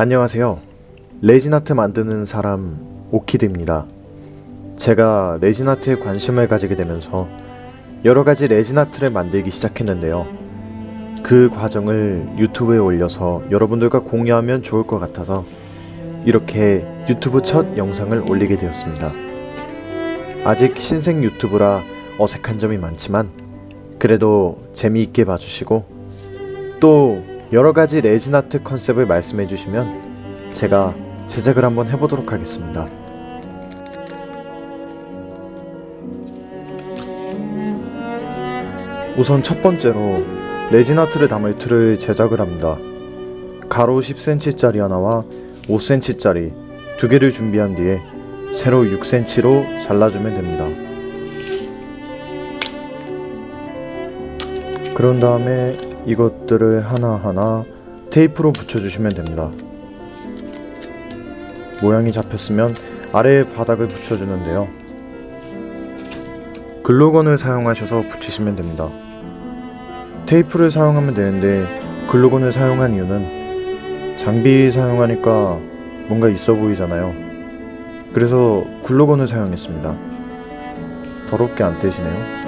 안녕하세요. 레진아트 만드는 사람 오키드입니다. 제가 레진아트에 관심을 가지게 되면서 여러가지 레진아트를 만들기 시작했는데요. 그 과정을 유튜브에 올려서 여러분들과 공유하면 좋을 것 같아서 이렇게 유튜브 첫 영상을 올리게 되었습니다. 아직 신생 유튜브라 어색한 점이 많지만 그래도 재미있게 봐주시고 또 여러가지 레진아트 컨셉을 말씀해 주시면 제가 제작을 한번 해보도록 하겠습니다. 우선 첫 번째로 레진아트를 담을 틀을 제작을 합니다. 가로 10cm짜리 하나와 5cm짜리 두 개를 준비한 뒤에 세로 6cm로 잘라주면 됩니다. 그런 다음에 이것들을 하나하나 테이프로 붙여주시면 됩니다. 모양이 잡혔으면 아래 바닥을 붙여주는데요. 글루건을 사용하셔서 붙이시면 됩니다. 테이프를 사용하면 되는데 글루건을 사용한 이유는 장비 사용하니까 뭔가 있어 보이잖아요. 그래서 글루건을 사용했습니다. 더럽게 안 떼시네요.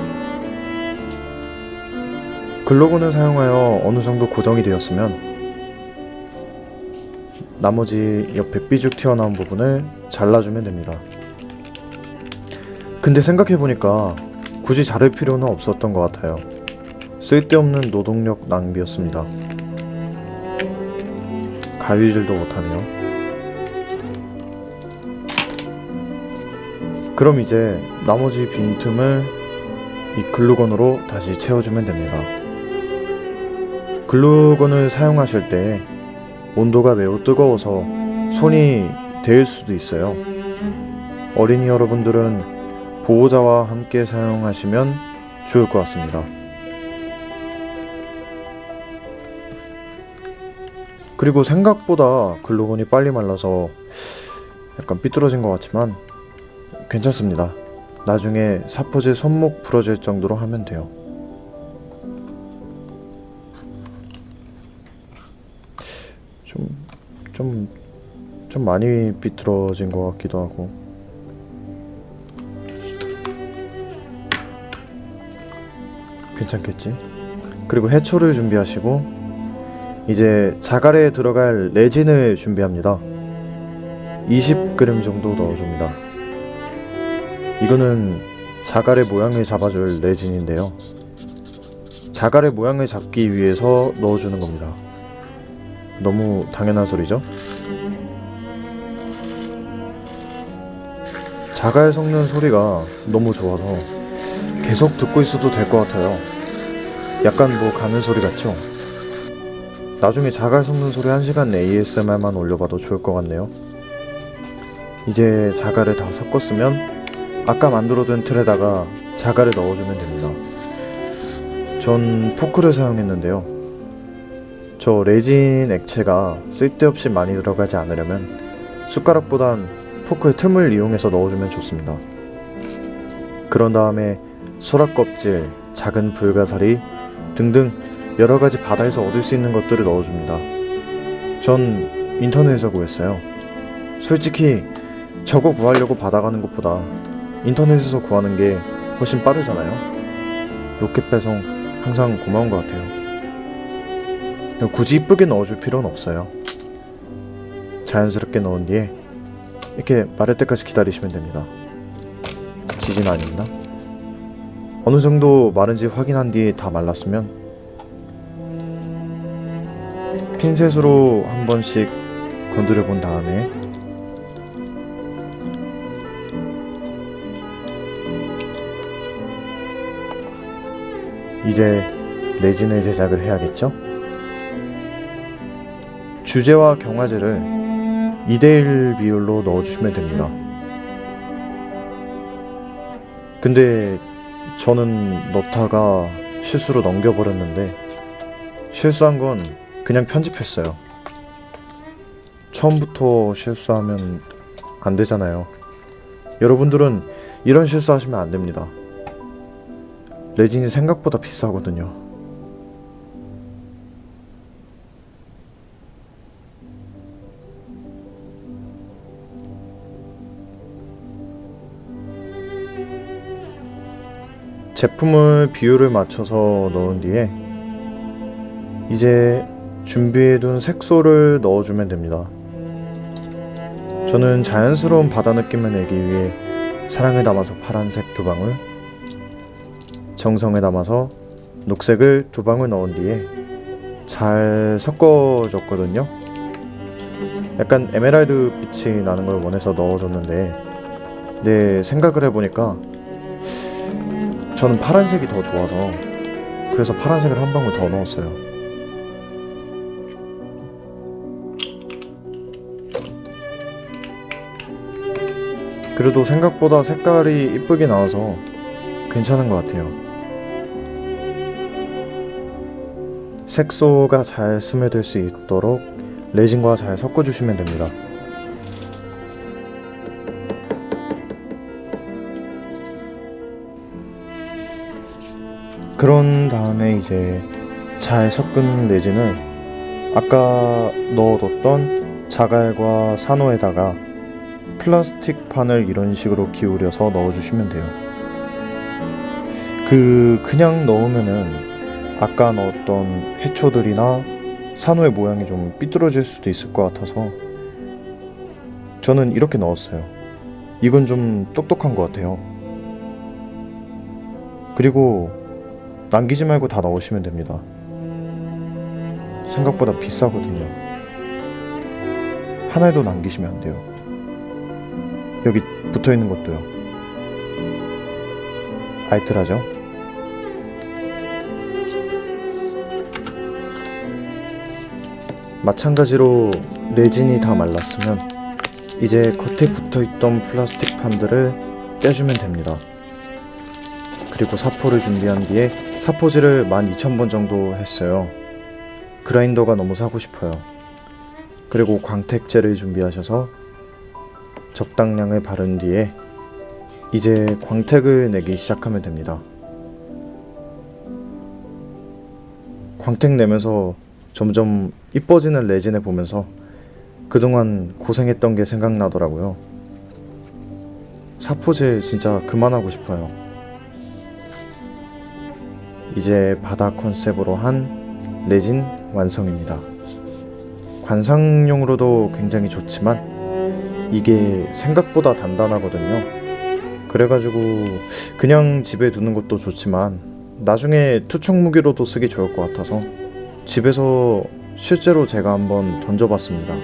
글루건을 사용하여 어느 정도 고정이 되었으면 나머지 옆에 삐죽 튀어나온 부분을 잘라주면 됩니다. 근데 생각해보니까 굳이 자를 필요는 없었던 것 같아요. 쓸데없는 노동력 낭비였습니다. 가위질도 못하네요. 그럼 이제 나머지 빈틈을 이 글루건으로 다시 채워주면 됩니다. 글루건을 사용하실 때 온도가 매우 뜨거워서 손이 데일 수도 있어요. 어린이 여러분들은 보호자와 함께 사용하시면 좋을 것 같습니다. 그리고 생각보다 글루건이 빨리 말라서 약간 삐뚤어진 것 같지만 괜찮습니다. 나중에 사포질 손목 부러질 정도로 하면 돼요. 좀 많이 삐뚤어진 것 같기도 하고. 괜찮겠지? 그리고 해초를 준비하시고 이제 자갈에 들어갈 레진을 준비합니다. 20g 정도 넣어줍니다. 이거는 자갈의 모양을 잡아줄 레진인데요. 자갈의 모양을 잡기 위해서 넣어주는 겁니다. 너무 당연한 소리죠? 자갈 섞는 소리가 너무 좋아서 계속 듣고 있어도 될 것 같아요. 약간 뭐 가는 소리 같죠? 나중에 자갈 섞는 소리 1시간 ASMR만 올려봐도 좋을 것 같네요. 이제 자갈을 다 섞었으면 아까 만들어둔 틀에다가 자갈을 넣어주면 됩니다. 전 포크를 사용했는데요. 저 레진 액체가 쓸데없이 많이 들어가지 않으려면 숟가락보단 포크의 틈을 이용해서 넣어주면 좋습니다. 그런 다음에 소라 껍질, 작은 불가사리 등등 여러가지 바다에서 얻을 수 있는 것들을 넣어줍니다. 전 인터넷에서 구했어요. 솔직히 저거 구하려고 바다 가는 것보다 인터넷에서 구하는 게 훨씬 빠르잖아요. 로켓 배송 항상 고마운 것 같아요. 굳이 이쁘게 넣어줄 필요는 없어요. 자연스럽게 넣은 뒤에 이렇게 마를 때까지 기다리시면 됩니다. 지진 아닙니다. 어느 정도 마른지 확인한 뒤에 다 말랐으면 핀셋으로 한 번씩 건드려 본 다음에 이제 레진을 제작을 해야겠죠? 주제와 경화제를 2:1 비율로 넣어주시면 됩니다. 근데 저는 넣다가 실수로 넘겨버렸는데 실수한 건 그냥 편집했어요. 처음부터 실수하면 안 되잖아요. 여러분들은 이런 실수하시면 안 됩니다. 레진이 생각보다 비싸거든요. 제품을 비율을 맞춰서 넣은 뒤에 이제 준비해둔 색소를 넣어주면 됩니다. 저는 자연스러운 바다 느낌을 내기 위해 사랑을 담아서 파란색 2방울, 정성을 담아서 녹색을 2방울 넣은 뒤에 잘 섞어줬거든요. 약간 에메랄드 빛이 나는 걸 원해서 넣어줬는데, 네, 생각을 해보니까 저는 파란색이 더 좋아서 그래서 파란색을 1방울 더 넣었어요. 그래도 생각보다 색깔이 이쁘게 나와서 괜찮은 것 같아요. 색소가 잘 스며들 수 있도록 레진과 잘 섞어주시면 됩니다. 그런 다음에 이제 잘 섞은 레진을 아까 넣어뒀던 자갈과 산호에다가 플라스틱 판을 이런 식으로 기울여서 넣어주시면 돼요. 그냥 넣으면은 아까 넣었던 해초들이나 산호의 모양이 좀 삐뚤어질 수도 있을 것 같아서 저는 이렇게 넣었어요. 이건 좀 똑똑한 것 같아요. 그리고 남기지 말고 다 넣으시면 됩니다. 생각보다 비싸거든요. 하나도 남기시면 안 돼요. 여기 붙어있는 것도요. 알뜰하죠? 마찬가지로 레진이 다 말랐으면 이제 겉에 붙어있던 플라스틱 판들을 떼주면 됩니다. 그리고 사포를 준비한 뒤에 사포질을 12,000번 정도 했어요. 그라인더가 너무 사고 싶어요. 그리고 광택제를 준비하셔서 적당량을 바른 뒤에 이제 광택을 내기 시작하면 됩니다. 광택 내면서 점점 이뻐지는 레진을 보면서 그동안 고생했던 게 생각나더라고요. 사포질 진짜 그만하고 싶어요. 이제 바다 컨셉으로 한 레진 완성입니다. 관상용으로도 굉장히 좋지만 이게 생각보다 단단하거든요. 그래가지고 그냥 집에 두는 것도 좋지만 나중에 투척 무기로도 쓰기 좋을 것 같아서 집에서 실제로 제가 한번 던져봤습니다.